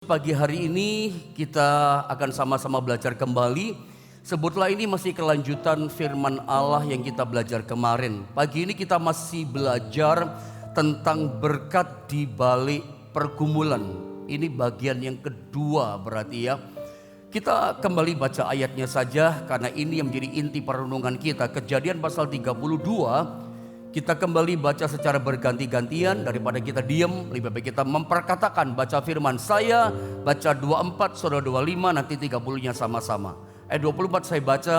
Pagi hari ini kita akan sama-sama belajar kembali. Sebutlah ini masih kelanjutan firman Allah yang kita belajar kemarin. Pagi ini kita masih belajar tentang berkat di balik pergumulan. Ini bagian yang kedua berarti ya. Kita kembali baca ayatnya saja karena ini yang menjadi inti perenungan kita. Kejadian pasal 32. Kita kembali baca secara berganti-gantian. Daripada kita diam, lebih baik kita memperkatakan. Baca firman saya, baca 24, saudara 25, nanti 30-nya sama-sama. Ayat 24 saya baca,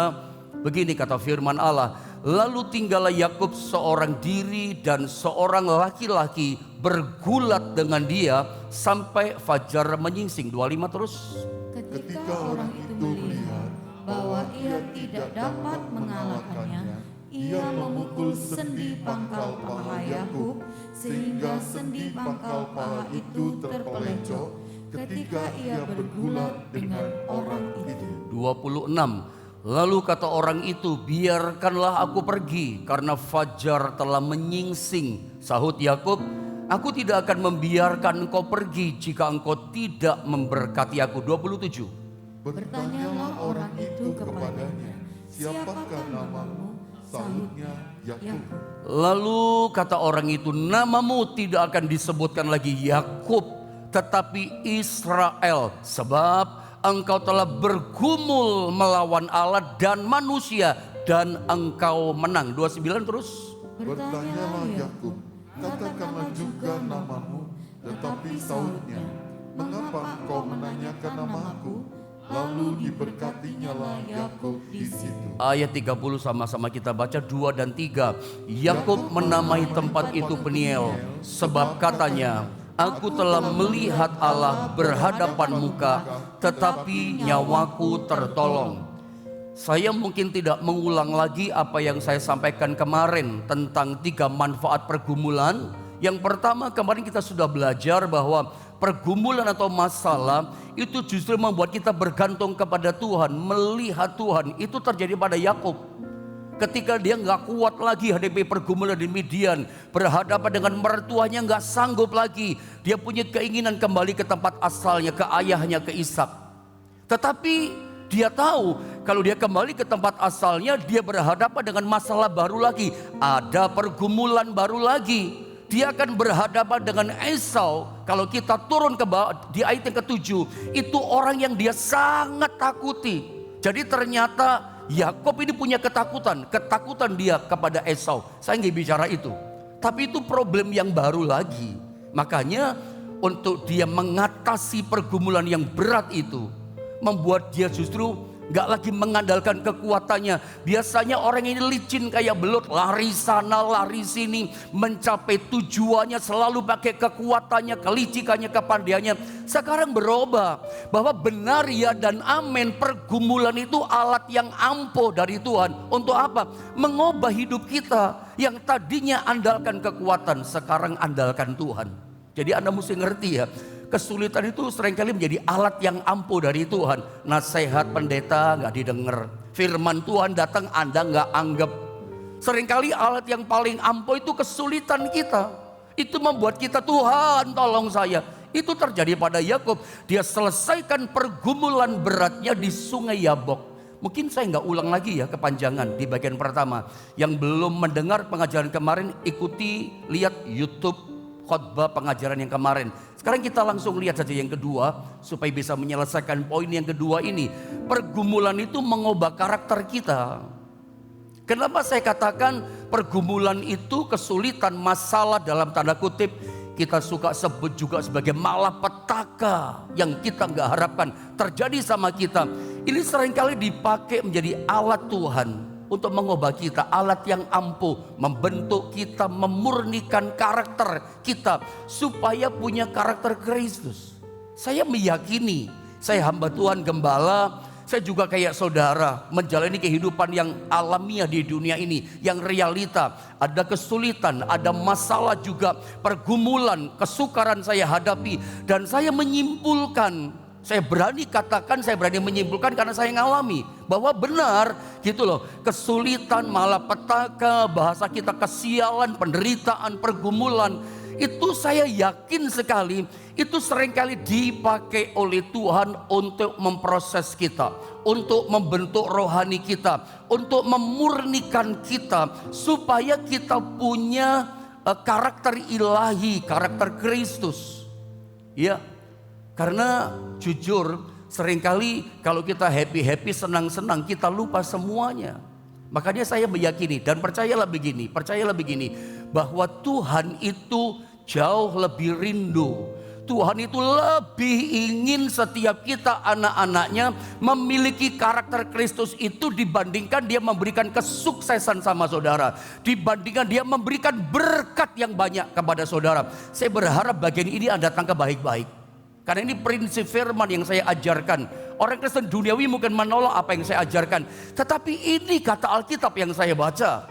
begini kata firman Allah. Lalu tinggallah Yakub seorang diri dan seorang laki-laki bergulat dengan dia sampai fajar menyingsing. 25 terus. Ketika orang itu melihat bahwa ia tidak dapat mengalahkannya, ia memukul sendi pangkal paha Yakub sehingga sendi pangkal paha itu terpelencok ketika ia bergulat dengan orang itu. 26. Lalu kata orang itu, biarkanlah aku pergi karena fajar telah menyingsing. Sahut Yakub, aku tidak akan membiarkan engkau pergi jika engkau tidak memberkati aku. 27. Bertanyalah orang itu kepadanya, siapakah namamu? Sahutnya Yakub. Lalu kata orang itu, namamu tidak akan disebutkan lagi Yakub, tetapi Israel, sebab engkau telah bergumul melawan Allah dan manusia dan engkau menang. 29 terus. Bertanyalah Yakub, katakanlah juga namamu. Tetapi sahutnya, mengapa engkau menanyakan namaku? Lalu diberkatinya lah Yakub di situ. Ayat 30 sama-sama kita baca 2 dan 3. Yakub menamai tempat itu Peniel, sebab katanya, aku telah melihat Allah berhadapan muka, tetapi nyawaku tertolong. Saya mungkin tidak mengulang lagi apa yang saya sampaikan kemarin tentang 3 manfaat pergumulan. Yang pertama, kemarin kita sudah belajar bahwa pergumulan atau masalah itu justru membuat kita bergantung kepada Tuhan, melihat Tuhan. Itu terjadi pada Yakub. Ketika dia nggak kuat lagi hadapi pergumulan di Midian, berhadapan dengan mertuanya nggak sanggup lagi, dia punya keinginan kembali ke tempat asalnya, ke ayahnya, ke Ishak. Tetapi dia tahu kalau dia kembali ke tempat asalnya, dia berhadapan dengan masalah baru lagi, ada pergumulan baru lagi. Dia akan berhadapan dengan Esau. Kalau kita turun ke bawah di ayat yang ke-7, itu orang yang dia sangat takuti. Jadi ternyata Yakub ini punya ketakutan dia kepada Esau. Saya nggak bicara itu. Tapi itu problem yang baru lagi. Makanya untuk dia mengatasi pergumulan yang berat itu, membuat dia justru gak lagi mengandalkan kekuatannya. Biasanya orang ini licin kayak belut, lari sana lari sini, mencapai tujuannya selalu pakai kekuatannya, kelicikannya, kepandaiannya. Sekarang berubah bahwa benar ya dan amin, pergumulan itu alat yang ampuh dari Tuhan. Untuk apa? Mengubah hidup kita yang tadinya andalkan kekuatan, sekarang andalkan Tuhan. Jadi Anda mesti ngerti ya, kesulitan itu seringkali menjadi alat yang ampuh dari Tuhan. Nasihat pendeta gak didengar, firman Tuhan datang Anda gak anggap. Seringkali alat yang paling ampuh itu kesulitan kita. Itu membuat kita, Tuhan tolong saya. Itu terjadi pada Yakub. Dia selesaikan pergumulan beratnya di sungai Yabok. Mungkin saya gak ulang lagi ya kepanjangan di bagian pertama. Yang belum mendengar pengajaran kemarin, ikuti, lihat YouTube khotbah pengajaran yang kemarin. Sekarang kita langsung lihat saja yang kedua, supaya bisa menyelesaikan poin yang kedua ini. Pergumulan itu mengubah karakter kita. Kenapa saya katakan pergumulan itu kesulitan, masalah dalam tanda kutip, kita suka sebut juga sebagai malapetaka yang kita nggak harapkan terjadi sama kita. Ini seringkali dipakai menjadi alat Tuhan untuk mengubah kita, alat yang ampuh membentuk kita, memurnikan karakter kita supaya punya karakter Kristus. Saya meyakini, saya hamba Tuhan gembala, saya juga kayak saudara menjalani kehidupan yang alamiah di dunia ini, yang realita, ada kesulitan, ada masalah juga, pergumulan, kesukaran saya hadapi, dan saya menyimpulkan, saya berani katakan, saya berani menyimpulkan karena saya ngalami bahwa benar gitu loh, kesulitan, malapetaka, bahasa kita kesialan, penderitaan, pergumulan, itu saya yakin sekali itu seringkali dipakai oleh Tuhan untuk memproses kita, untuk membentuk rohani kita, untuk memurnikan kita, supaya kita punya karakter ilahi, karakter Kristus. Ya, karena jujur seringkali kalau kita happy-happy, senang-senang, kita lupa semuanya. Makanya saya meyakini dan percayalah begini, bahwa Tuhan itu jauh lebih rindu. Tuhan itu lebih ingin setiap kita anak-anaknya memiliki karakter Kristus itu dibandingkan dia memberikan kesuksesan sama saudara, dibandingkan dia memberikan berkat yang banyak kepada saudara. Saya berharap bagian ini Anda tangkap baik-baik, karena ini prinsip firman yang saya ajarkan. Orang Kristen duniawi mungkin menolak apa yang saya ajarkan, tetapi ini kata Alkitab yang saya baca.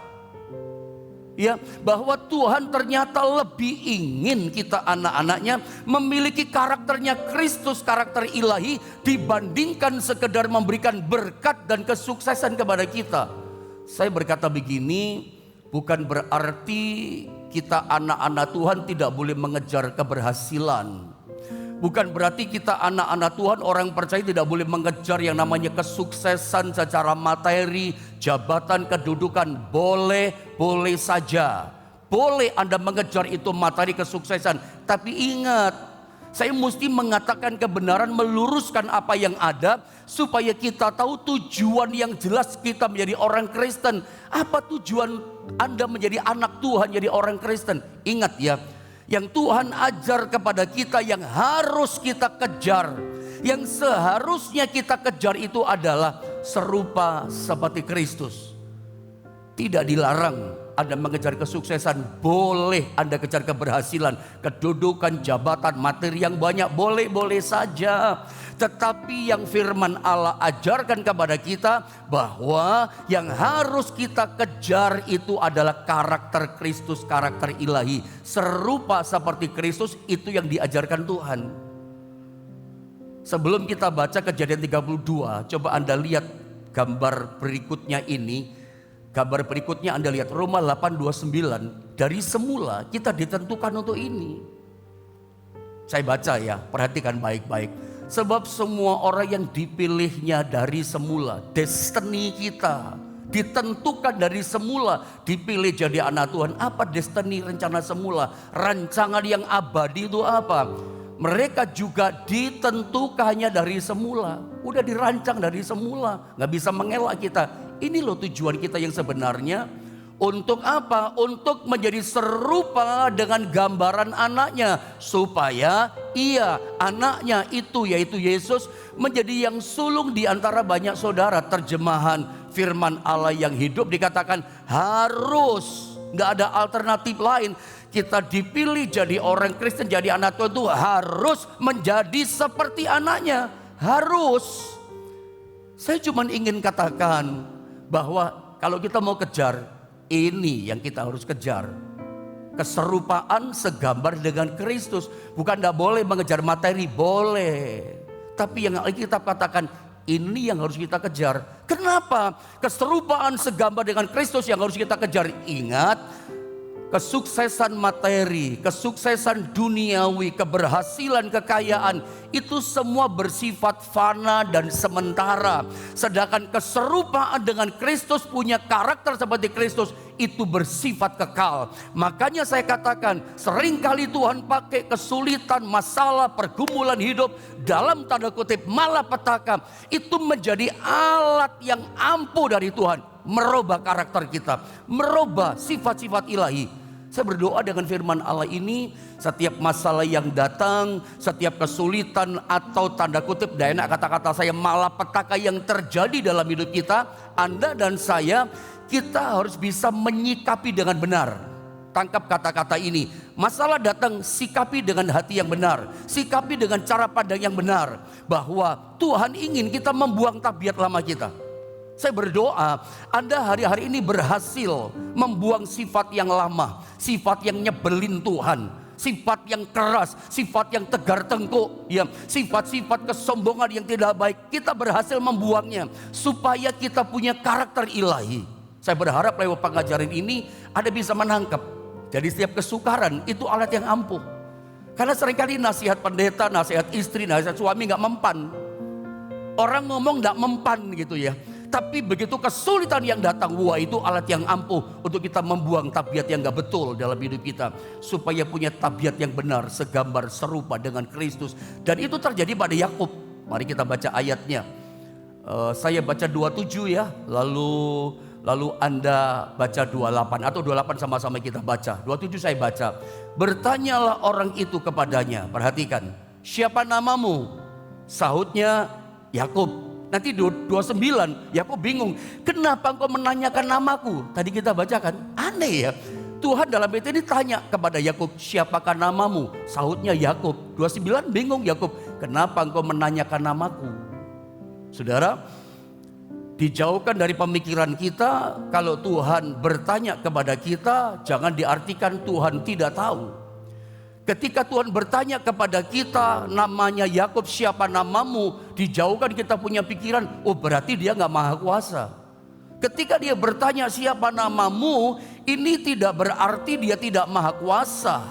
Ya, bahwa Tuhan ternyata lebih ingin kita anak-anaknya memiliki karakternya Kristus, karakter ilahi, dibandingkan sekedar memberikan berkat dan kesuksesan kepada kita. Saya berkata begini, bukan berarti kita anak-anak Tuhan tidak boleh mengejar keberhasilan. Bukan berarti kita anak-anak Tuhan, orang percaya, tidak boleh mengejar yang namanya kesuksesan secara materi, jabatan, kedudukan. Boleh saja. Boleh Anda mengejar itu materi, kesuksesan. Tapi ingat, saya mesti mengatakan kebenaran, meluruskan apa yang ada, supaya kita tahu tujuan yang jelas kita menjadi orang Kristen. Apa tujuan Anda menjadi anak Tuhan, jadi orang Kristen? Ingat ya, yang Tuhan ajar kepada kita, yang harus kita kejar, yang seharusnya kita kejar itu adalah serupa seperti Kristus. Tidak dilarang Anda mengejar kesuksesan, boleh Anda kejar keberhasilan, kedudukan, jabatan, materi yang banyak, boleh saja. Tetapi yang firman Allah ajarkan kepada kita, bahwa yang harus kita kejar itu adalah karakter Kristus, karakter ilahi. Serupa seperti Kristus, itu yang diajarkan Tuhan. Sebelum kita baca Kejadian 32, coba Anda lihat gambar berikutnya ini. Gambar berikutnya Anda lihat Roma 8:29. Dari semula kita ditentukan untuk ini. Saya baca ya, perhatikan baik-baik. Sebab semua orang yang dipilihnya dari semula, destiny kita ditentukan dari semula, dipilih jadi anak Tuhan. Apa destiny, rencana semula? Rancangan yang abadi itu apa? Mereka juga ditentukannya dari semula. Udah dirancang dari semula, gak bisa mengelak kita. Ini loh tujuan kita yang sebenarnya. Untuk apa? Untuk menjadi serupa dengan gambaran anaknya, supaya ia, anaknya itu, yaitu Yesus, menjadi yang sulung di antara banyak saudara. Terjemahan firman Allah yang hidup dikatakan harus, gak ada alternatif lain. Kita dipilih jadi orang Kristen, jadi anak Tuhan, itu harus menjadi seperti anaknya. Harus. Saya cuma ingin katakan bahwa kalau kita mau kejar, ini yang kita harus kejar. Keserupaan segambar dengan Kristus. Bukan tidak boleh mengejar materi, boleh. Tapi yang Alkitab katakan, ini yang harus kita kejar. Kenapa? Keserupaan segambar dengan Kristus yang harus kita kejar. Ingat, kesuksesan materi, kesuksesan duniawi, keberhasilan, kekayaan, itu semua bersifat fana dan sementara. Sedangkan keserupaan dengan Kristus, punya karakter seperti Kristus, itu bersifat kekal. Makanya saya katakan, seringkali Tuhan pakai kesulitan, masalah, pergumulan hidup, dalam tanda kutip malapetaka, itu menjadi alat yang ampuh dari Tuhan, merubah karakter kita, merubah sifat-sifat ilahi. Saya berdoa dengan firman Allah ini, setiap masalah yang datang, setiap kesulitan atau tanda kutip, tidak enak kata-kata saya, malapetaka yang terjadi dalam hidup kita, Anda dan saya, kita harus bisa menyikapi dengan benar. Tangkap kata-kata ini. Masalah datang, sikapi dengan hati yang benar, sikapi dengan cara pandang yang benar, bahwa Tuhan ingin kita membuang tabiat lama kita. Saya berdoa Anda hari-hari ini berhasil membuang sifat yang lama, sifat yang nyebelin Tuhan, sifat yang keras, sifat yang tegar tengkuk, ya, sifat-sifat kesombongan yang tidak baik. Kita berhasil membuangnya supaya kita punya karakter ilahi. Saya berharap lewat pengajaran ini Anda bisa menangkap. Jadi setiap kesukaran itu alat yang ampuh. Karena seringkali nasihat pendeta, nasihat istri, nasihat suami gak mempan. Orang ngomong gak mempan gitu ya. Tapi begitu kesulitan yang datang, wah itu alat yang ampuh untuk kita membuang tabiat yang gak betul dalam hidup kita. Supaya punya tabiat yang benar, segambar serupa dengan Kristus. Dan itu terjadi pada Yakub. Mari kita baca ayatnya. Saya baca 27 ya, lalu Anda baca 28 atau 28 sama-sama kita baca. 27 saya baca. Bertanyalah orang itu kepadanya, perhatikan, siapa namamu? Sahutnya Yakub. Nanti 29, Yakub bingung, kenapa engkau menanyakan namaku? Tadi kita bacakan, aneh ya. Tuhan dalam ayat ini tanya kepada Yakub, siapakah namamu? Sahutnya Yakub. 29 bingung Yakub, kenapa engkau menanyakan namaku? Saudara, dijauhkan dari pemikiran kita, kalau Tuhan bertanya kepada kita, jangan diartikan Tuhan tidak tahu. Ketika Tuhan bertanya kepada kita, namanya Yakub, siapa namamu? Dijauhkan kita punya pikiran, oh berarti dia gak maha kuasa. Ketika dia bertanya siapa namamu, ini tidak berarti dia tidak maha kuasa.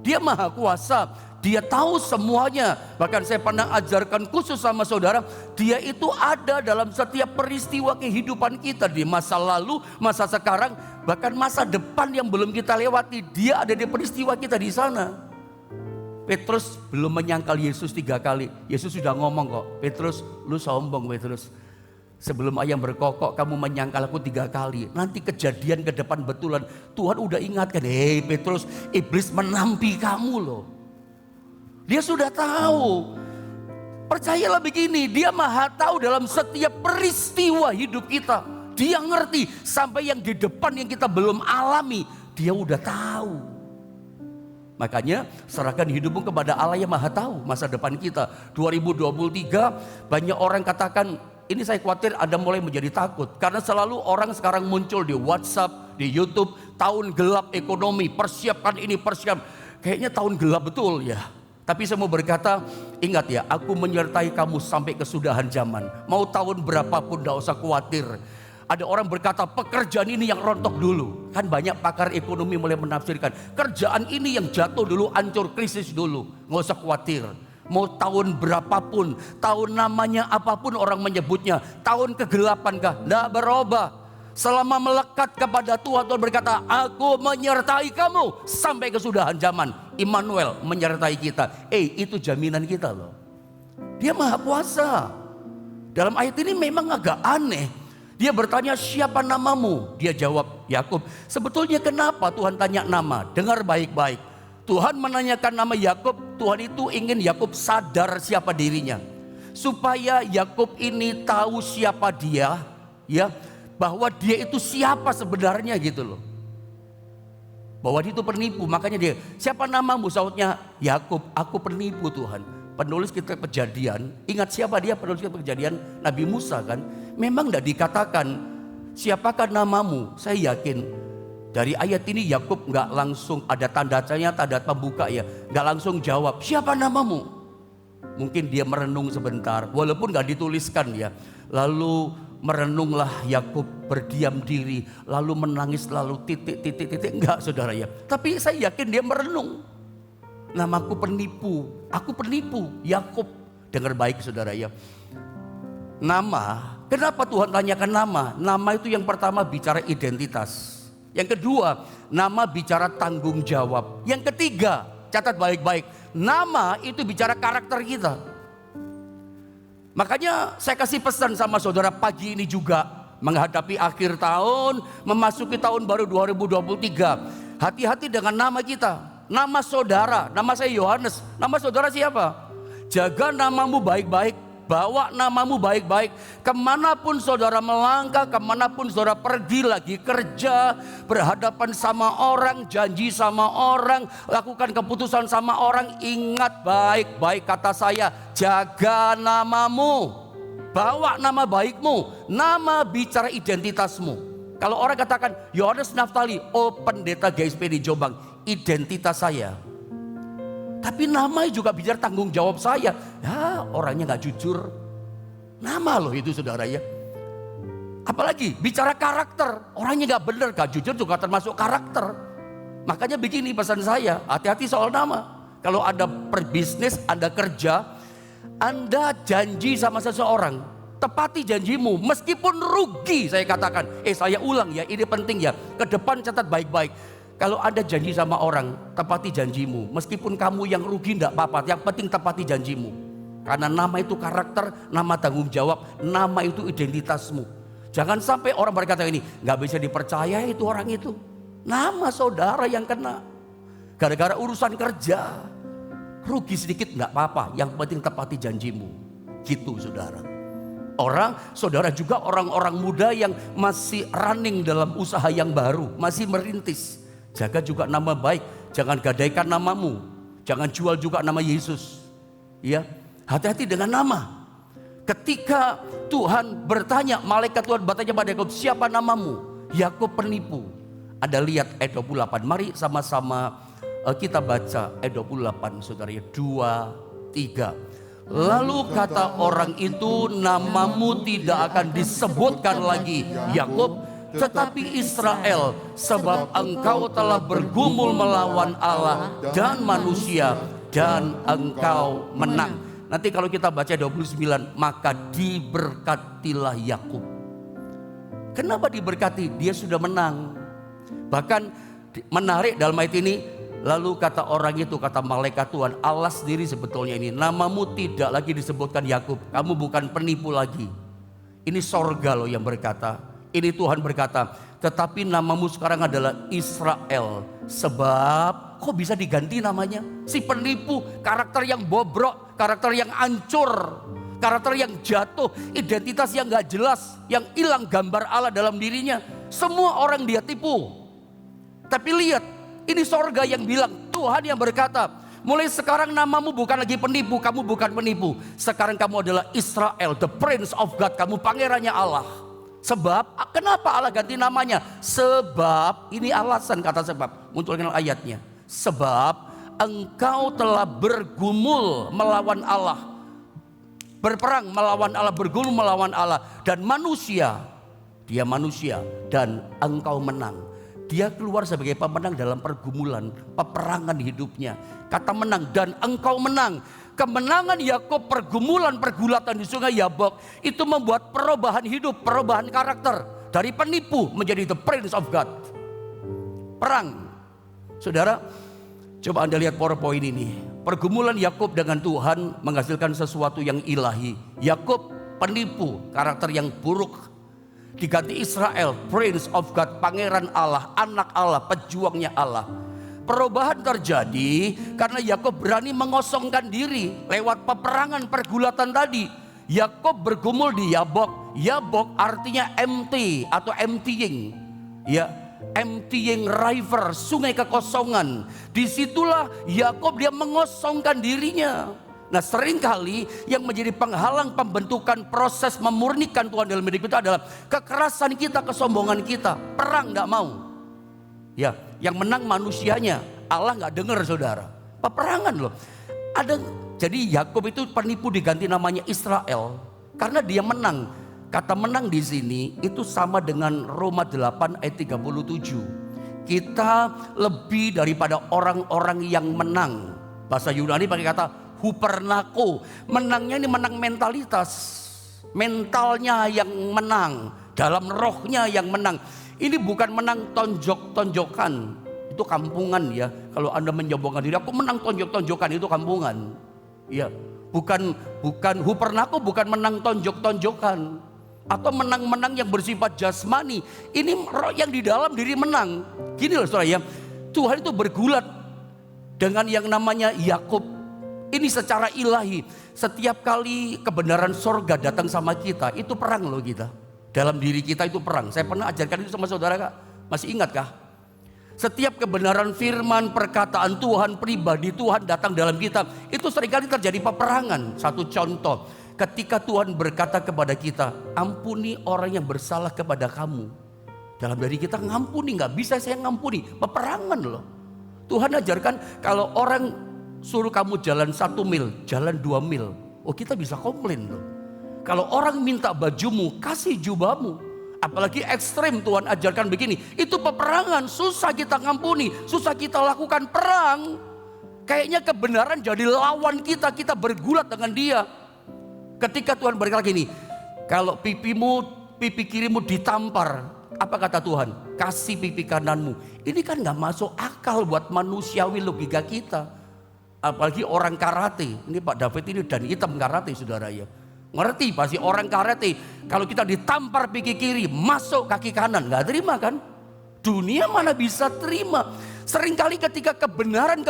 Dia maha kuasa, dia tahu semuanya. Bahkan saya pernah ajarkan khusus sama saudara, dia itu ada dalam setiap peristiwa kehidupan kita. Di masa lalu, masa sekarang, bahkan masa depan yang belum kita lewati. Dia ada di peristiwa kita di sana. Petrus belum menyangkal Yesus 3 kali. Yesus sudah ngomong kok, Petrus lu sombong Petrus. Sebelum ayam berkokok kamu menyangkal aku 3 kali. Nanti kejadian ke depan betulan. Tuhan udah ingatkan, hei Petrus, iblis menampi kamu loh. Dia sudah tahu. Percayalah begini, dia maha tahu dalam setiap peristiwa hidup kita. Dia ngerti sampai yang di depan yang kita belum alami, dia udah tahu. Makanya serahkan hidupmu kepada Allah yang maha tahu masa depan kita. 2023 banyak orang katakan, ini saya khawatir Anda mulai menjadi takut. Karena selalu orang sekarang muncul di WhatsApp, di YouTube, tahun gelap ekonomi, persiapkan ini, persiapkan. Kayaknya tahun gelap betul ya. Tapi saya mau berkata, ingat ya, aku menyertai kamu sampai kesudahan zaman. Mau tahun berapapun gak usah khawatir. Ada orang berkata pekerjaan ini yang rontok dulu. Kan banyak pakar ekonomi mulai menafsirkan, kerjaan ini yang jatuh dulu, hancur, krisis dulu. Gak usah khawatir. Mau tahun berapapun, tahun namanya apapun orang menyebutnya, tahun kegelapan kah? Tidak berubah. Selama melekat kepada Tuhan, Tuhan berkata, aku menyertai kamu sampai kesudahan zaman. Immanuel menyertai kita. Itu jaminan kita loh. Dia maha kuasa. Dalam ayat ini memang agak aneh. Dia bertanya, siapa namamu? Dia jawab, Yakub. Sebetulnya kenapa Tuhan tanya nama? Dengar baik-baik. Tuhan menanyakan nama Yakub. Tuhan itu ingin Yakub sadar siapa dirinya. Supaya Yakub ini tahu siapa dia, ya, bahwa dia itu siapa sebenarnya gitu loh. Bahwa dia itu penipu. Makanya dia, siapa namamu? Sahutnya Yakub, aku penipu Tuhan. Penulis kitab Kejadian, ingat siapa dia penulis kitab Kejadian? Nabi Musa kan. Memang tidak dikatakan siapakah namamu. Saya yakin dari ayat ini Yakub nggak langsung ada tanda tanya, tanda pembuka ya, nggak langsung jawab siapa namamu. Mungkin dia merenung sebentar, walaupun nggak dituliskan ya. Lalu merenunglah Yakub, berdiam diri, lalu menangis, lalu titik enggak saudara ya. Tapi saya yakin dia merenung. Namaku penipu, aku penipu, Yakub. Dengar baik saudara ya. Nama, kenapa Tuhan tanyakan nama? Nama itu yang pertama bicara identitas. Yang kedua, nama bicara tanggung jawab. Yang ketiga, catat baik-baik, nama itu bicara karakter kita. Makanya saya kasih pesan sama saudara pagi ini juga, menghadapi akhir tahun, memasuki tahun baru 2023. Hati-hati dengan nama kita. Nama saudara, nama saya Yohanes. Nama saudara siapa? Jaga namamu baik-baik. Bawa namamu baik-baik. Kemanapun saudara melangkah, kemanapun saudara pergi, lagi kerja, berhadapan sama orang, janji sama orang, lakukan keputusan sama orang. Ingat baik-baik kata saya, jaga namamu. Bawa nama baikmu. Nama bicara identitasmu. Kalau orang katakan Yohanes Naftali, oh pendeta GSP di Jombang, identitas saya. Tapi namanya juga bicara tanggung jawab saya. Ya orangnya gak jujur. Nama loh itu saudara ya. Apalagi bicara karakter. Orangnya gak benar, gak jujur juga termasuk karakter. Makanya begini pesan saya, hati-hati soal nama. Kalau Anda berbisnis, Anda kerja, Anda janji sama seseorang, tepati janjimu meskipun rugi. Saya katakan, saya ulang ya, ini penting ya, ke depan catat baik-baik. Kalau Anda janji sama orang, tepati janjimu. Meskipun kamu yang rugi enggak apa-apa, yang penting tepati janjimu. Karena nama itu karakter, nama tanggung jawab, nama itu identitasmu. Jangan sampai orang berkata ini, nggak bisa dipercaya itu orang itu. Nama saudara yang kena. Gara-gara urusan kerja. Rugi sedikit nggak apa-apa, yang penting tepati janjimu. Gitu saudara. Saudara juga orang-orang muda yang masih running dalam usaha yang baru. Masih merintis. Jaga juga nama baik. Jangan gadaikan namamu. Jangan jual juga nama Yesus. Ya, hati-hati dengan nama. Ketika Tuhan bertanya, malaikat Tuhan bertanya pada Yakub, siapa namamu? Yakub penipu. Anda lihat ayat 28. Mari sama-sama kita baca ayat 28 saudara ya. 2, 3. Lalu kata orang itu, namamu tidak akan disebutkan lagi Yakub, tetapi Israel, sebab engkau telah bergumul melawan Allah dan manusia, dan engkau menang. Nanti kalau kita baca 29, maka diberkatilah Yakub. Kenapa diberkati? Dia sudah menang. Bahkan menarik dalam ayat ini, lalu kata orang itu, kata malaikat Tuhan, Allah sendiri sebetulnya ini, namamu tidak lagi disebutkan Yakub, kamu bukan penipu lagi. Ini sorga loh yang berkata, ini Tuhan berkata, tetapi namamu sekarang adalah Israel. Sebab kok bisa diganti namanya? Si penipu, karakter yang bobrok, karakter yang hancur, karakter yang jatuh, identitas yang gak jelas, yang hilang gambar Allah dalam dirinya. Semua orang dia tipu. Tapi lihat, ini sorga yang bilang, Tuhan yang berkata, mulai sekarang namamu bukan lagi penipu, kamu bukan penipu. Sekarang kamu adalah Israel, the Prince of God, kamu pangerannya Allah. Sebab, kenapa Allah ganti namanya? Sebab, ini alasan kata sebab, munculkan ayatnya. Sebab engkau telah bergumul melawan Allah, berperang melawan Allah, bergumul melawan Allah dan manusia. Dia manusia dan engkau menang. Dia keluar sebagai pemenang dalam pergumulan, peperangan hidupnya. Kata menang, dan engkau menang. Kemenangan Yakub, pergulatan di sungai Yabok, itu membuat perubahan hidup, perubahan karakter. Dari penipu menjadi the Prince of God. Perang. Saudara, coba Anda lihat PowerPoint ini. Pergumulan Yakub dengan Tuhan menghasilkan sesuatu yang ilahi. Yakub penipu, karakter yang buruk. Diganti Israel, Prince of God, pangeran Allah, anak Allah, pejuangnya Allah. Perubahan terjadi karena Yakub berani mengosongkan diri lewat peperangan pergulatan tadi. Yakub bergumul di Yabok. Yabok artinya empty atau emptying. Ya, emptying river, sungai kekosongan. Disitulah Yakub dia mengosongkan dirinya. Nah, seringkali yang menjadi penghalang pembentukan proses memurnikan Tuhan dalam hidup kita adalah kekerasan kita, kesombongan kita. Perang gak mau. Ya, yang menang manusianya. Allah gak dengar saudara. Peperangan loh. Jadi Yakub itu penipu diganti namanya Israel karena dia menang. Kata menang di sini itu sama dengan Roma 8 ayat 37. Kita lebih daripada orang-orang yang menang. Bahasa Yunani pakai kata hupernako. Menangnya ini menang mentalitas. Mentalnya yang menang. Dalam rohnya yang menang. Ini bukan menang tonjok-tonjokan. Itu kampungan ya. Kalau Anda menyombongkan diri, aku menang tonjok-tonjokan, itu kampungan. Ya, bukan hupernako, bukan menang tonjok-tonjokan. Atau menang-menang yang bersifat jasmani. Ini roh yang di dalam diri menang. Gini loh saudara ya, Tuhan itu bergulat dengan yang namanya Yakub. Ini secara ilahi. Setiap kali kebenaran sorga datang sama kita, itu perang loh kita. Dalam diri kita itu perang. Saya pernah ajarkan itu sama saudara kak. Masih ingat kah? Setiap kebenaran firman, perkataan Tuhan, pribadi Tuhan datang dalam kita, itu seringkali terjadi peperangan. Satu contoh, ketika Tuhan berkata kepada kita, ampuni orang yang bersalah kepada kamu. Dalam diri kita ngampuni, gak bisa saya ngampuni. Peperangan loh. Tuhan ajarkan kalau orang suruh kamu jalan 1 mil, jalan 2 mil. Oh, kita bisa komplain loh. Kalau orang minta bajumu, kasih jubahmu. Apalagi ekstrim Tuhan ajarkan begini. Itu peperangan, susah kita ngampuni, susah kita lakukan perang. Kayaknya kebenaran jadi lawan kita, kita bergulat dengan dia. Ketika Tuhan berkata gini, kalau pipi kirimu ditampar, apa kata Tuhan? Kasih pipi kananmu. Ini kan gak masuk akal buat manusiawi logika kita. Apalagi orang karate. Ini Pak David ini dan hitam karate saudara ya. Ngerti pasti orang karate. Kalau kita ditampar pipi kiri, masuk kaki kanan. Gak terima kan? Dunia mana bisa terima. Seringkali ketika kebenaran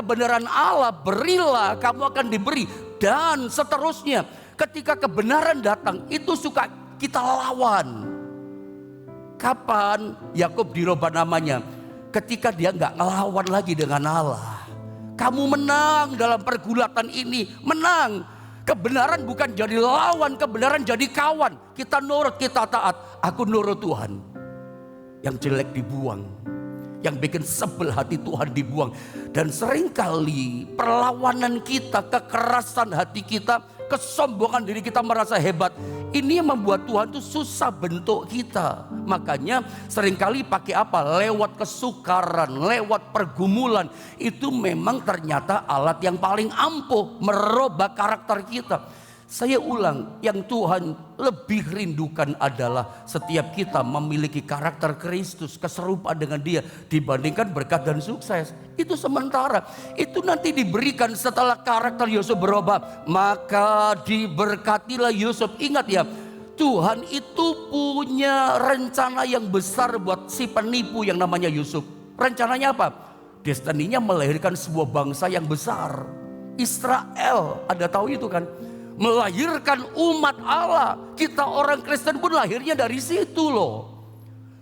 Allah, berilah kamu akan diberi. Dan seterusnya. Ketika kebenaran datang, itu suka kita lawan. Kapan Yakub dirubah namanya? Ketika dia gak ngelawan lagi dengan Allah. Kamu menang dalam pergulatan ini. Menang. Kebenaran bukan jadi lawan, kebenaran jadi kawan. Kita nurut, kita taat. Aku nurut Tuhan. Yang jelek dibuang. Yang bikin sebel hati Tuhan dibuang. Dan seringkali perlawanan kita, kekerasan hati kita, kesombongan diri kita merasa hebat. Ini yang membuat Tuhan tuh susah bentuk kita. Makanya seringkali pakai apa? Lewat kesukaran, lewat pergumulan. Itu memang ternyata alat yang paling ampuh merubah karakter kita. Saya ulang, yang Tuhan lebih rindukan adalah setiap kita memiliki karakter Kristus, keserupaan dengan Dia dibandingkan berkat dan sukses. Itu sementara, itu nanti diberikan setelah karakter Yusuf berubah. Maka diberkatilah Yusuf. Ingat ya, Tuhan itu punya rencana yang besar buat si penipu yang namanya Yusuf. Rencananya apa? Destininya melahirkan sebuah bangsa yang besar. Israel, Anda tahu itu kan? Melahirkan umat Allah. Kita orang Kristen pun lahirnya dari situ loh.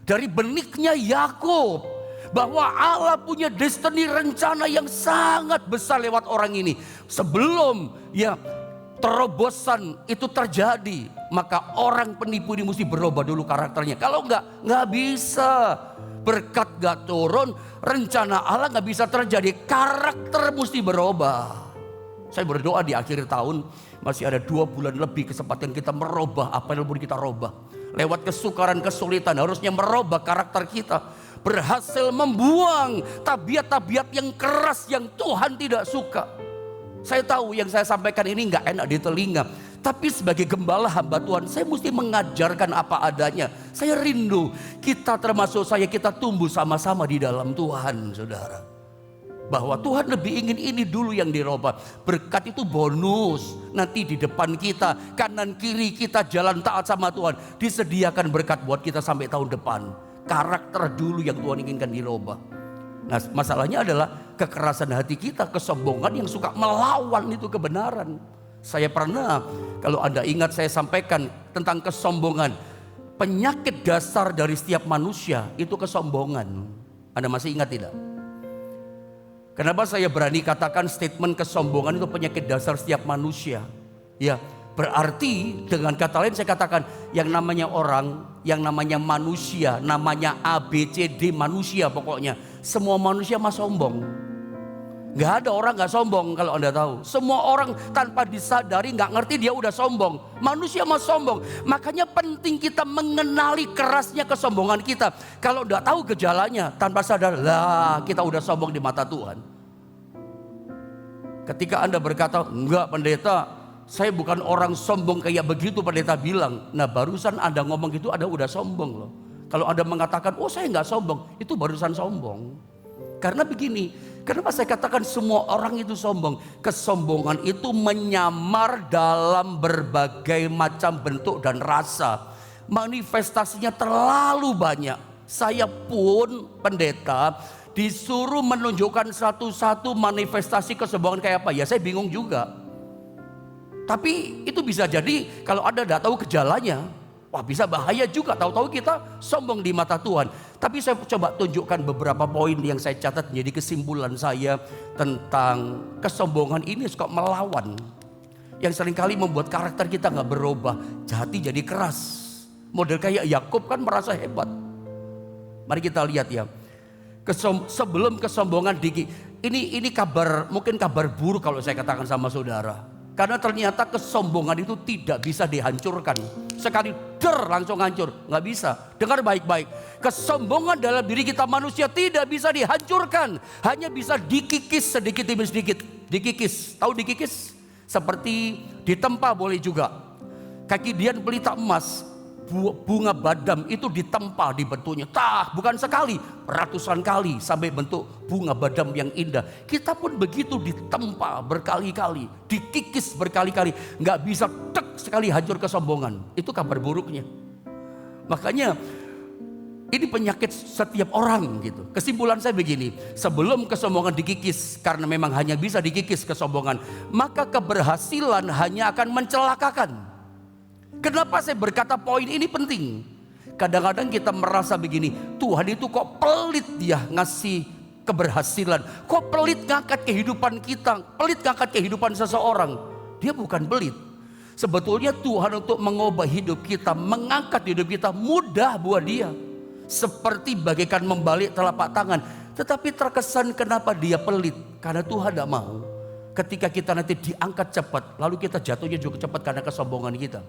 Dari benihnya Yakub. Bahwa Allah punya destiny, rencana yang sangat besar lewat orang ini. Sebelum ya terobosan itu terjadi, maka orang penipu ini mesti berubah dulu karakternya. Kalau enggak bisa. Berkat gak turun, rencana Allah gak bisa terjadi. Karakter mesti berubah. Saya berdoa di akhir tahun masih ada 2 bulan lebih kesempatan kita merubah apa yang perlu kita rubah. Lewat kesukaran, kesulitan harusnya merubah karakter kita. Berhasil membuang tabiat-tabiat yang keras yang Tuhan tidak suka. Saya tahu yang saya sampaikan ini gak enak di telinga. Tapi sebagai gembala hamba Tuhan, saya mesti mengajarkan apa adanya. Saya rindu kita termasuk saya, kita tumbuh sama-sama di dalam Tuhan saudara. Bahwa Tuhan lebih ingin ini dulu yang dirubah. Berkat itu bonus. Nanti di depan kita, kanan kiri kita jalan taat sama Tuhan. Disediakan berkat buat kita sampai tahun depan. Karakter dulu yang Tuhan inginkan dirubah. Nah masalahnya adalah kekerasan hati kita, kesombongan yang suka melawan itu kebenaran. Saya pernah, kalau Anda ingat saya sampaikan tentang kesombongan. Penyakit dasar dari setiap manusia itu kesombongan. Anda masih ingat tidak? Kenapa saya berani katakan statement kesombongan itu penyakit dasar setiap manusia? Ya, berarti dengan kata lain saya katakan yang namanya orang, yang namanya manusia, namanya ABCD manusia pokoknya. Semua manusia mah sombong. Gak ada orang gak sombong kalau Anda tahu. Semua orang tanpa disadari gak ngerti dia udah sombong. Manusia mah sombong. Makanya penting kita mengenali kerasnya kesombongan kita. Kalau gak tahu gejalanya tanpa sadar, lah kita udah sombong di mata Tuhan. Ketika Anda berkata, enggak pendeta, saya bukan orang sombong kayak begitu pendeta bilang. Nah barusan Anda ngomong gitu Anda udah sombong loh. Kalau Anda mengatakan, oh saya gak sombong, itu barusan sombong. Karena begini, kenapa saya katakan semua orang itu sombong? Kesombongan itu menyamar dalam berbagai macam bentuk dan rasa. Manifestasinya terlalu banyak. Saya pun pendeta disuruh menunjukkan satu-satu manifestasi kesombongan kayak apa. Ya saya bingung juga. Tapi itu bisa jadi kalau Anda tidak tahu gejalanya. Wah bisa bahaya juga, tahu-tahu kita sombong di mata Tuhan. Tapi saya coba tunjukkan beberapa poin yang saya catat menjadi kesimpulan saya tentang kesombongan ini suka melawan. Yang seringkali membuat karakter kita gak berubah, hati jadi keras. Model kayak Yakub kan merasa hebat. Mari kita lihat ya. Sebelum kesombongan ini kabar, mungkin kabar buruk kalau saya katakan sama saudara. Karena ternyata kesombongan itu tidak bisa dihancurkan. Sekali langsung hancur. Nggak bisa. Dengar baik-baik. Kesombongan dalam diri kita manusia tidak bisa dihancurkan. Hanya bisa dikikis sedikit demi sedikit. dikikis. Tahu dikikis? Seperti ditempa boleh juga. Kaki Dian pelita emas, bunga badam itu ditempa di bentuknya. Bukan sekali, ratusan kali sampai bentuk bunga badam yang indah. Kita pun begitu ditempa berkali-kali, dikikis berkali-kali. Nggak bisa tek sekali hancur kesombongan. Itu kabar buruknya. Makanya ini penyakit setiap orang gitu. Kesimpulan saya begini, sebelum kesombongan dikikis, karena memang hanya bisa dikikis kesombongan, maka keberhasilan hanya akan mencelakakan. Kenapa saya berkata poin ini penting? Kadang-kadang kita merasa begini, Tuhan itu kok pelit dia ngasih keberhasilan, kok pelit ngangkat kehidupan kita, pelit ngangkat kehidupan seseorang. Dia bukan pelit. Sebetulnya Tuhan untuk mengubah hidup kita, mengangkat hidup kita mudah buat dia. Seperti bagaikan membalik telapak tangan. Tetapi terkesan kenapa dia pelit? Karena Tuhan tidak mau ketika kita nanti diangkat cepat, lalu kita jatuhnya juga cepat karena kesombongan kita.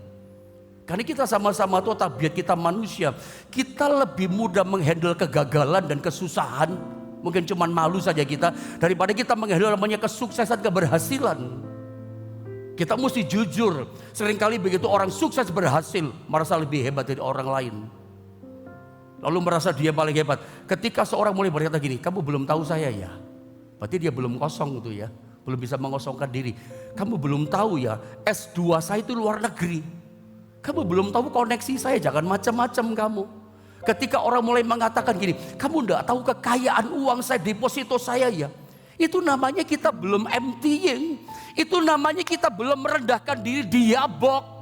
Karena kita sama-sama tuh tabiat kita manusia, kita lebih mudah menghandle kegagalan dan kesusahan, mungkin cuma malu saja kita, daripada kita menghandle namanya kesuksesan, keberhasilan. Kita mesti jujur, seringkali begitu orang sukses berhasil, merasa lebih hebat dari orang lain. Lalu merasa dia paling hebat. Ketika seorang mulai berkata gini, kamu belum tahu saya ya? Berarti dia belum kosong itu ya, belum bisa mengosongkan diri. Kamu belum tahu ya, S2 saya itu luar negeri. Kamu belum tahu koneksi saya, jangan macam-macam kamu. Ketika orang mulai mengatakan gini, kamu enggak tahu kekayaan uang saya, deposito saya ya. Itu namanya kita belum emptying. Itu namanya kita belum merendahkan diri, diabok.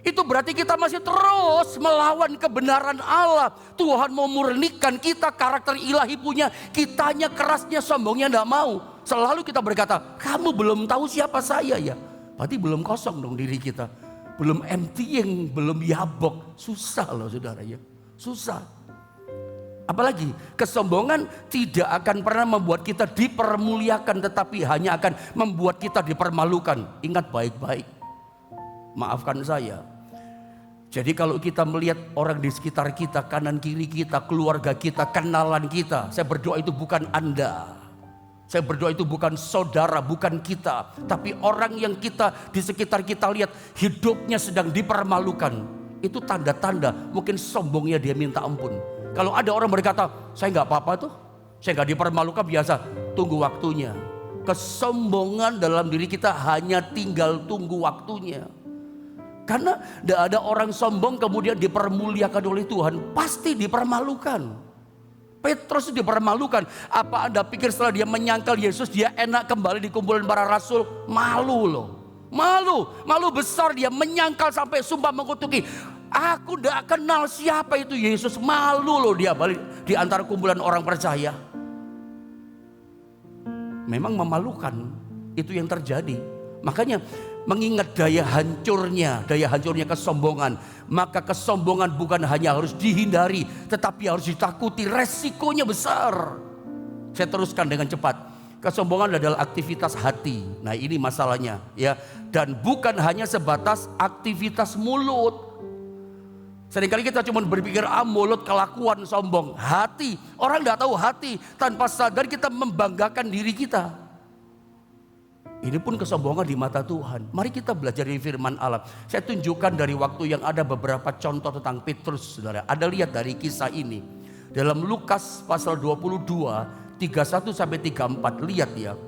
Itu berarti kita masih terus melawan kebenaran Allah. Tuhan mau murnikan kita, karakter ilahi punya, kitanya kerasnya, sombongnya enggak mau. Selalu kita berkata, kamu belum tahu siapa saya ya. Berarti belum kosong dong diri kita. Belum emptying, belum yabok. Susah loh saudara ya, susah. Apalagi kesombongan tidak akan pernah membuat kita dipermuliakan, tetapi hanya akan membuat kita dipermalukan. Ingat baik-baik, maafkan saya. Jadi kalau kita melihat orang di sekitar kita, kanan kiri kita, keluarga kita, kenalan kita, saya berdoa itu bukan Anda. Saya berdoa itu bukan saudara, bukan kita, tapi orang yang kita di sekitar kita lihat hidupnya sedang dipermalukan. Itu tanda-tanda mungkin sombongnya dia minta ampun. Kalau ada orang berkata, saya nggak apa-apa tuh, saya nggak dipermalukan, biasa, tunggu waktunya. Kesombongan dalam diri kita hanya tinggal tunggu waktunya. Karena tidak ada orang sombong kemudian dipermuliakan oleh Tuhan, pasti dipermalukan. Petrus dipermalukan. Apa Anda pikir setelah dia menyangkal Yesus, dia enak kembali di kumpulan para rasul? Malu loh, malu besar, dia menyangkal sampai sumpah mengutuki. Aku tidak kenal siapa itu Yesus. Malu loh dia balik di antara kumpulan orang percaya. Memang memalukan, itu yang terjadi. Makanya mengingat daya hancurnya kesombongan, maka kesombongan bukan hanya harus dihindari, tetapi harus ditakuti, resikonya besar. Saya teruskan dengan cepat. Kesombongan adalah aktivitas hati. Nah ini masalahnya ya. Dan bukan hanya sebatas aktivitas mulut. Seringkali kita cuma berpikir mulut, kelakuan, sombong. Hati, orang tidak tahu hati. Tanpa sadar kita membanggakan diri kita. Ini pun kesombongan di mata Tuhan. Mari kita belajar dari firman Allah. Saya tunjukkan dari waktu yang ada beberapa contoh tentang Petrus, saudara. Ada lihat dari kisah ini. Dalam Lukas pasal 22, 31 sampai 34, lihat ya.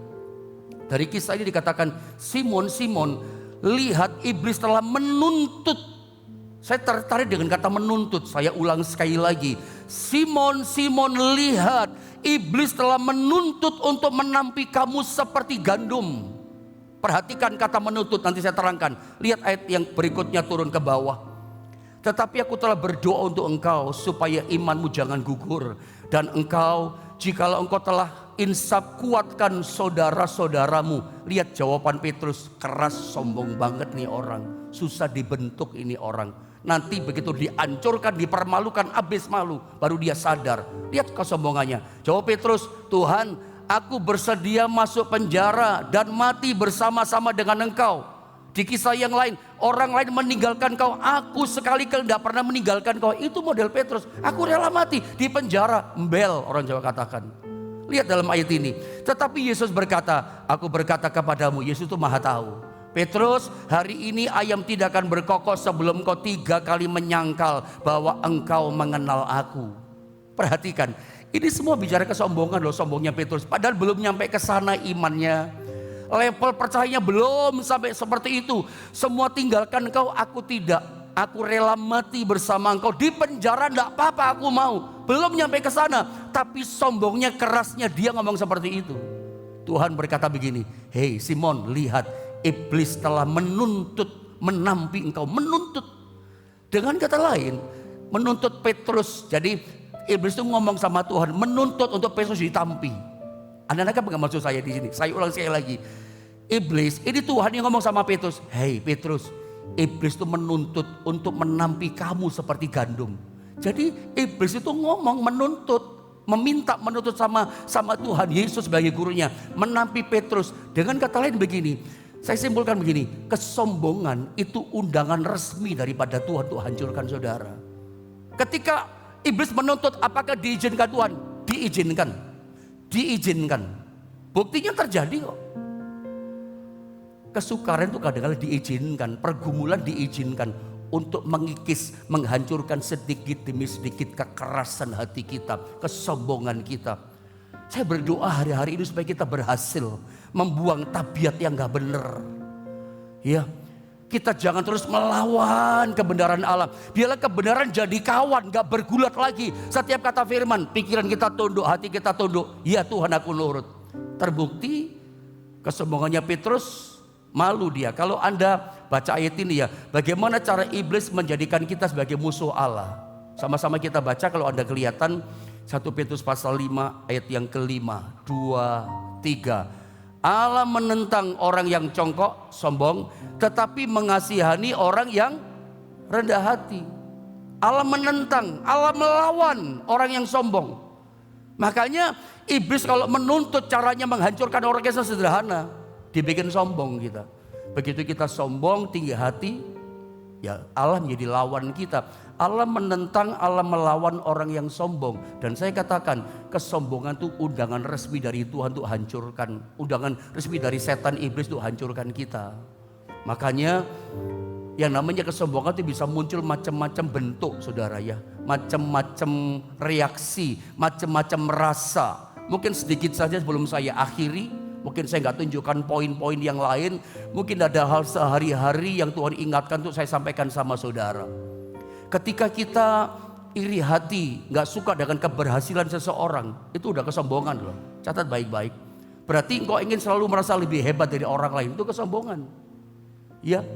Dari kisah ini dikatakan, Simon, Simon, lihat iblis telah menuntut. Saya tertarik dengan kata menuntut. Saya ulang sekali lagi. Simon, Simon, lihat iblis telah menuntut untuk menampi kamu seperti gandum. Perhatikan kata menuntut, nanti saya terangkan. Lihat ayat yang berikutnya turun ke bawah. Tetapi aku telah berdoa untuk engkau supaya imanmu jangan gugur. Dan engkau, jikalau engkau telah insaf, kuatkan saudara-saudaramu. Lihat jawaban Petrus, keras, sombong banget nih orang. Susah dibentuk ini orang. Nanti begitu dihancurkan, dipermalukan, habis malu, baru dia sadar. Lihat kesombongannya. Jawab Petrus, Tuhan, aku bersedia masuk penjara dan mati bersama-sama dengan engkau. Di kisah yang lain, orang lain meninggalkan kau, aku sekali-kali tidak pernah meninggalkan kau. Itu model Petrus. Aku rela mati di penjara, embel orang Jawa katakan. Lihat dalam ayat ini. Tetapi Yesus berkata, aku berkata kepadamu, Yesus itu maha tahu. Petrus, hari ini ayam tidak akan berkokok sebelum kau 3 kali menyangkal bahwa engkau mengenal aku. Perhatikan, ini semua bicara kesombongan loh, sombongnya Petrus. Padahal belum nyampe ke sana imannya. Level percayanya belum sampai seperti itu. Semua tinggalkan engkau, aku tidak. Aku rela mati bersama engkau. Di penjara enggak apa-apa, aku mau. Belum nyampe ke sana, tapi sombongnya, kerasnya dia ngomong seperti itu. Tuhan berkata begini, hei Simon, lihat, iblis telah menuntut, menampi engkau, menuntut. Dengan kata lain, menuntut Petrus. Jadi iblis itu ngomong sama Tuhan, menuntut untuk Petrus ditampi. Anda nangkap nggak maksud saya di sini? Saya ulang sekali lagi. Iblis, ini Tuhan yang ngomong sama Petrus, hei Petrus, iblis itu menuntut untuk menampi kamu seperti gandum. Jadi iblis itu ngomong menuntut, meminta menuntut sama Tuhan Yesus sebagai gurunya, menampi Petrus. Dengan kata lain begini, saya simpulkan begini, kesombongan itu undangan resmi daripada Tuhan untuk hancurkan saudara. Ketika iblis menuntut, apakah diizinkan Tuhan? Diizinkan. Diizinkan. Buktinya terjadi kok. Kesukaran itu kadang-kadang diizinkan, pergumulan diizinkan untuk mengikis, menghancurkan sedikit demi sedikit kekerasan hati kita, kesombongan kita. Saya berdoa hari-hari ini supaya kita berhasil membuang tabiat yang gak benar. Ya, kita jangan terus melawan kebenaran Allah. Biarlah kebenaran jadi kawan, gak bergulat lagi. Setiap kata firman, pikiran kita tunduk, hati kita tunduk. Ya Tuhan, aku nurut. Terbukti kesombongannya Petrus, malu dia. Kalau Anda baca ayat ini ya, bagaimana cara iblis menjadikan kita sebagai musuh Allah. Sama-sama kita baca kalau Anda kelihatan 1 Petrus pasal 5 ayat yang kelima, 2, 3. Allah menentang orang yang congkok, sombong, tetapi mengasihani orang yang rendah hati. Allah menentang, Allah melawan orang yang sombong. Makanya iblis kalau menuntut caranya menghancurkan orang yang sederhana, dibikin sombong kita. Begitu kita sombong, tinggi hati, ya Allah menjadi lawan kita. Allah menentang, Allah melawan orang yang sombong. Dan saya katakan, kesombongan itu undangan resmi dari Tuhan untuk hancurkan. Undangan resmi dari setan iblis untuk hancurkan kita. Makanya yang namanya kesombongan itu bisa muncul macam-macam bentuk, saudara ya. Macam-macam reaksi, macam-macam rasa. Mungkin sedikit saja sebelum saya akhiri. Mungkin saya nggak tunjukkan poin-poin yang lain. Mungkin ada hal sehari-hari yang Tuhan ingatkan untuk saya sampaikan sama saudara. Ketika kita iri hati, nggak suka dengan keberhasilan seseorang, itu udah kesombongan loh. Catat baik-baik. Berarti engkau ingin selalu merasa lebih hebat dari orang lain, itu kesombongan. Ya.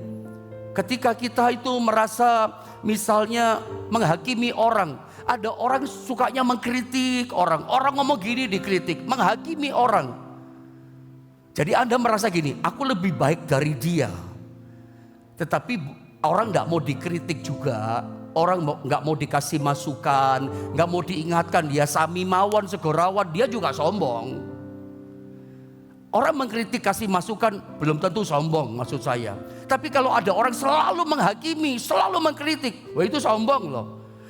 Ketika kita itu merasa misalnya menghakimi orang, ada orang sukanya mengkritik orang ngomong gini dikritik, menghakimi orang. Jadi Anda merasa gini, aku lebih baik dari dia. Tetapi orang gak mau dikritik juga. Orang gak mau dikasih masukan, gak mau diingatkan. Dia samimawan, segorawan, dia juga sombong. Orang mengkritik kasih masukan belum tentu sombong maksud saya. Tapi kalau ada orang selalu menghakimi, selalu mengkritik, wah itu sombong loh.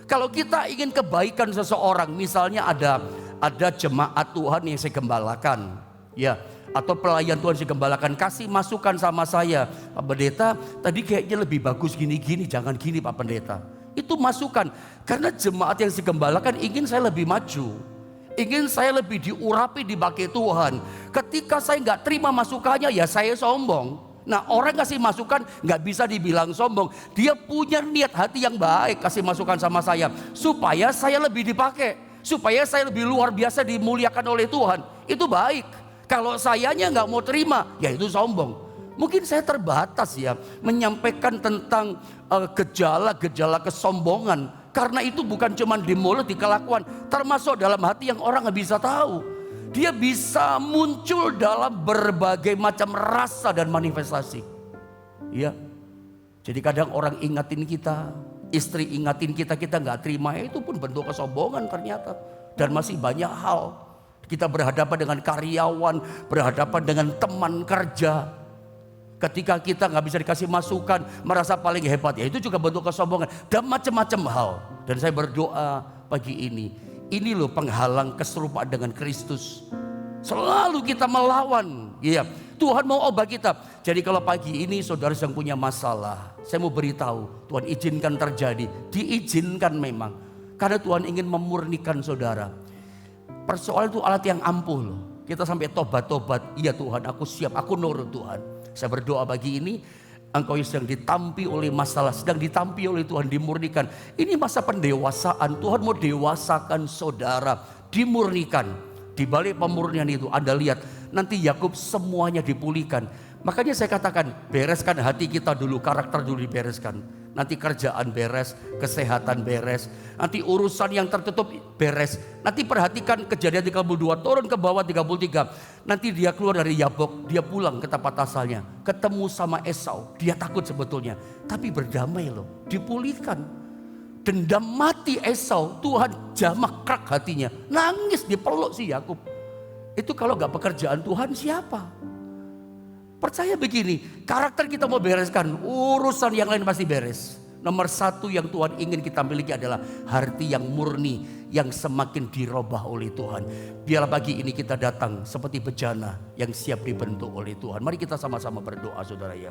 Kalau kita ingin kebaikan seseorang, misalnya ada jemaat Tuhan yang saya gembalakan. Ya. Atau pelayan Tuhan digembalakan, kasih masukan sama saya, Pak Pendeta tadi kayaknya lebih bagus gini-gini, jangan gini Pak Pendeta. Itu masukan, karena jemaat yang digembalakan ingin saya lebih maju, ingin saya lebih diurapi, dipakai Tuhan. Ketika saya nggak terima masukannya, ya saya sombong. Nah orang kasih masukan nggak bisa dibilang sombong, dia punya niat hati yang baik kasih masukan sama saya, supaya saya lebih dipakai, supaya saya lebih luar biasa dimuliakan oleh Tuhan. Itu baik. Kalau sayanya nggak mau terima, ya itu sombong. Mungkin saya terbatas ya menyampaikan tentang gejala-gejala kesombongan. Karena itu bukan cuma di mulut, di kelakuan, termasuk dalam hati yang orang nggak bisa tahu. Dia bisa muncul dalam berbagai macam rasa dan manifestasi. Ya, jadi kadang orang ingatin kita, istri ingatin kita, kita nggak terima, itu pun bentuk kesombongan ternyata. Dan masih banyak hal. Kita berhadapan dengan karyawan, berhadapan dengan teman kerja. Ketika kita nggak bisa dikasih masukan, merasa paling hebat, ya itu juga bentuk kesombongan. Dan macam-macam hal. Dan saya berdoa pagi ini, Ini loh penghalang keserupaan dengan Kristus. Selalu kita melawan. Iya, Tuhan mau ubah kita. Jadi kalau pagi ini saudara yang punya masalah, saya mau beritahu, Tuhan izinkan terjadi. Diizinkan memang. Karena Tuhan ingin memurnikan saudara. Persoalan itu alat yang ampuh loh. Kita sampai tobat-tobat. Iya Tuhan, aku siap, aku nurut Tuhan. Saya berdoa pagi ini, engkau yang sedang ditampi oleh masalah, sedang ditampi oleh Tuhan, dimurnikan. Ini masa pendewasaan. Tuhan mau dewasakan saudara, dimurnikan. Di balik pemurnian itu Anda lihat nanti Yakub semuanya dipulihkan. Makanya saya katakan, bereskan hati kita dulu, karakter dulu dibereskan. Nanti kerjaan beres, kesehatan beres, nanti urusan yang tertutup beres. Nanti perhatikan Kejadian 32 turun ke bawah 33. Nanti dia keluar dari Yabok, dia pulang ke tempat asalnya, ketemu sama Esau. Dia takut sebetulnya, tapi berdamai loh, dipulihkan. Dendam mati Esau, Tuhan jamak krak hatinya, nangis dipeluk si Yakub. Itu kalau gak pekerjaan Tuhan siapa? Percaya begini, karakter kita mau bereskan, urusan yang lain pasti beres. Nomor satu yang Tuhan ingin kita miliki adalah hati yang murni, yang semakin dirubah oleh Tuhan. Biarlah pagi ini kita datang seperti bejana yang siap dibentuk oleh Tuhan. Mari kita sama-sama berdoa saudara ya.